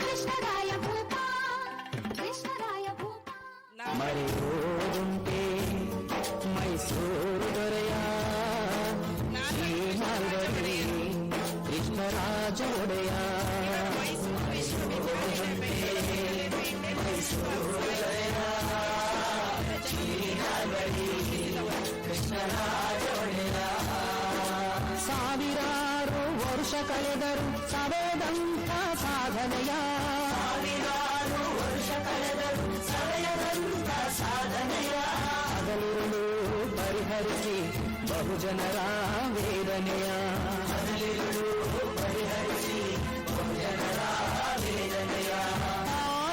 ಕೃಷ್ಣರಾಯ ಭೂಪ ಕೃಷ್ಣರಾಯ ಭೂಪ ಮರೆಯೋದುಂಟೆ ಮೈಸೂರು ದೊರೆಯ ಶ್ರೀಮಾಲ್ವಡಿ ಕೃಷ್ಣರಾಜ ಒಡೆಯ ಮೈಸೂರು ದೊರೆಯ ಶ್ರೀಮಾಲ್ವಡಿ ಕೃಷ್ಣರಾಜ ಒಡೆಯ ಸಾವಿರಾರು ವರ್ಷ ಕಳೆದರು ಸವೆದಂತ ಸಾಧನೆಯ ಸಾವಿರಾರು ವರ್ಷ ಕಳೆದರು ಸವೆಯದಂತ ಸಾಧನೆಯ ಹಗಲಿರುಳು ಪರಿಹರಿಸಿ ಬಹುಜನರ ವೇದನೆಯ ಹಗಲಿರುಳು ಪರಿಹರಿಸಿ ಬಹುಜನರ ವೇದನೆಯ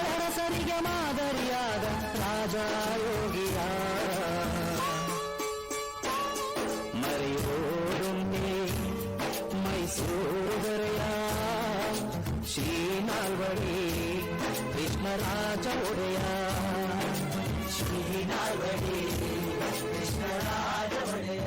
ಅರಸರಿಗೆ ಮಾದರಿಯಾದ ರಾಜಯೋಗಿಯ ಮರೆಯೋದೊಮ್ಮೆ ಮೈಸೂರು ದೊರೆಯ ಶ್ರೀನಾಲ್ವಡಿ ಕೃಷ್ಣರಾಜ ಒಡೆಯ ಶ್ರೀನಾಲ್ವಡಿ ಕೃಷ್ಣರಾಜ ಒಡೆಯ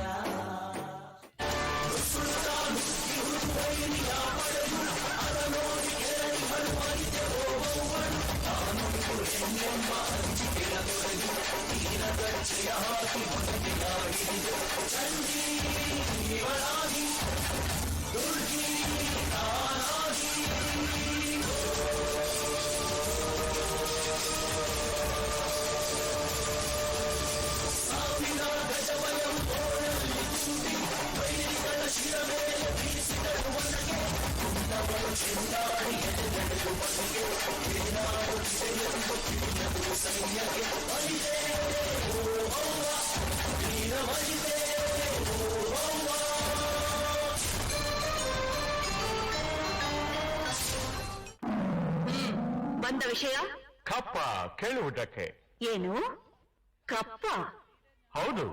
ಬಂದ ವಿಷಯ ಕಪ್ಪ ಕೇಳುವುದಕ್ಕೆ. ಏನು ಕಪ್ಪ? ಹೌದು,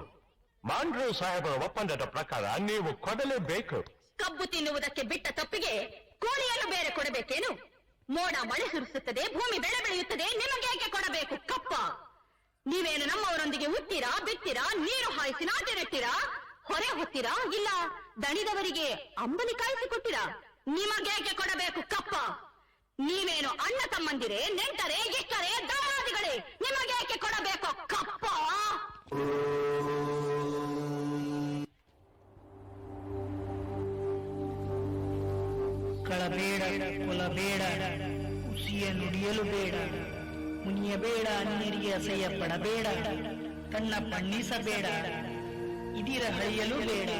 ಮಾಂಡ್ರು ಸಾಹೇಬರ ಒಪ್ಪಂದದ ಪ್ರಕಾರ ನೀವು ಕೊಡಲೇಬೇಕು. ಕಬ್ಬು ತಿನ್ನುವುದಕ್ಕೆ ಬಿಟ್ಟ ತಪ್ಪಿಗೆ ಕೋಳಿಯನ್ನು ಬೇರೆ ಕೊಡಬೇಕೇನು? ಮೋಡ ಮಳೆ ಸುರಿಸುತ್ತದೆ, ಭೂಮಿ ಬೆಳೆ ಬೆಳೆಯುತ್ತದೆ, ನಿಮಗೇಕೆ ಕೊಡಬೇಕು ಕಪ್ಪ? ನೀವೇನು ನಮ್ಮವರೊಂದಿಗೆ ಹುಟ್ಟಿರಾ, ಬಿತ್ತೀರಾ, ನೀರು ಹಾಯಿಸಿ ನಾಟಿ ನೆಟ್ಟಿರಾ, ಹೊರೆ ಹೊತ್ತೀರಾ, ಇಲ್ಲ ದಣಿದವರಿಗೆ ಅಂಬಲಿ ಕಾಯಿಸಿಕೊಟ್ಟಿರಾ? ನಿಮಗೇಕೆ ಕೊಡಬೇಕು ಕಪ್ಪ? ನೀವೇನು ಅಣ್ಣ ತಮ್ಮಂದಿರೇ, ನೆಂಟರೇ, ಇಷ್ಟರೇ, ದಾಯಾದಿಗಳೇ, ನಿಮಗೇಕೆ ಕೊಡಬೇಕು ಕಪ್ಪ? ಕಳಬೇಡ ಕುಲಬೇಡ ಹುಸಿಯ ನುಡಿಯಲು ಬೇಡ, ಮುನಿಯಬೇಡ ಅನ್ಯರಿಗೆ ಅಸಹ್ಯ ಪಡಬೇಡ, ಕಣ್ಣ ಪಣ್ಣಿಸಬೇಡ, ಇದಿರ ಹಳೆಯಲು ಬೇಡ.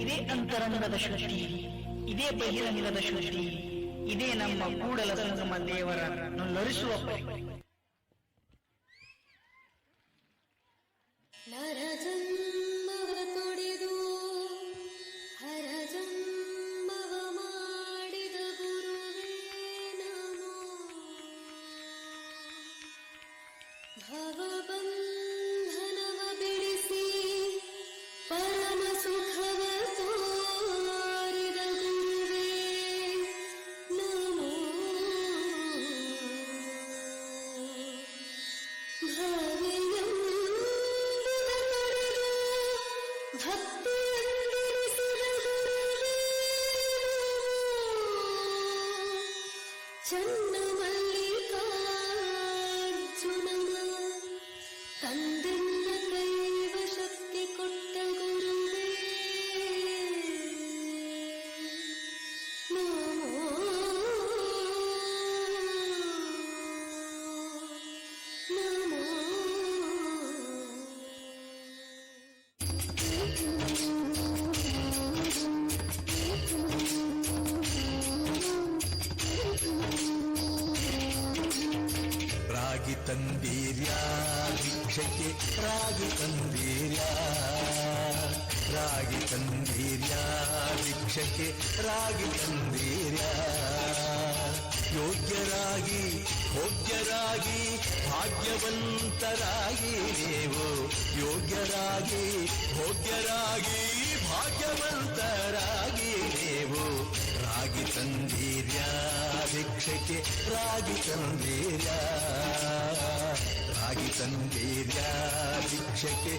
ಇದೇ ಅಂತರಂಗದ ಶುದ್ಧಿ, ಇದೇ ಬಹಿರಂಗದ ಶುದ್ಧಿ, ಇದೇ ನಮ್ಮ ಕೂಡಲ ಸಂಗಮ ದೇವರ ನೊಲ್ಲರಿಸುವ ಪರಿ. ನರಜನ್ಮವ ತೊಡೆದು ಹರಜನ್ಮವ ಮಾಡಿದ ಗುರುವೇ ನಮೋ. ಭವಬಂಧನವ ಬಿಡಿಸಿ ಪರಮ ಸುಖವ ತೋರಿದ ಗುರುವೇ ನಮೋ. ಚನ್ನಮಲ್ಲಿಕಾರ್ಜುನನ ತಂದೆನ್ನ ಕೈವ ಶಕ್ತಿ ಕೊಟ್ಟ ಗುರುವೇ ನಮೋ ನಮೋ. ರಾಗಿ ತಂದೀರ್ಯಾ ಭಿಕ್ಷಕ್ಕೆ, ರಾಗಿ ತಂದೀರ್ಯಾ, ರಾಗಿ ತಂದೀರ್ಯಾ ಭಿಕ್ಷಕ್ಕೆ, ರಾಗಿ ತಂದೀರ್ಯಾ. ಯೋಗ್ಯರಾಗಿ ಭೋಗ್ಯರಾಗಿ ಭಾಗ್ಯವಂತರಾಗಿ ನೀವು, ಯೋಗ್ಯರಾಗಿ ಭೋಗ್ಯರಾಗಿ ಭಾಗ್ಯವಂತರಾಗಿ ನೀವು. ರಾಗಿ ತಂದೀರ್ಯಾ ಭಿಕ್ಷಕ್ಕೆ, ರಾಗಿ ತಂದೀರ್ಯಾ, ರಾಗಿ ತಂದೀರ್ಯಾ ಭಿಕ್ಷಕ್ಕೆ.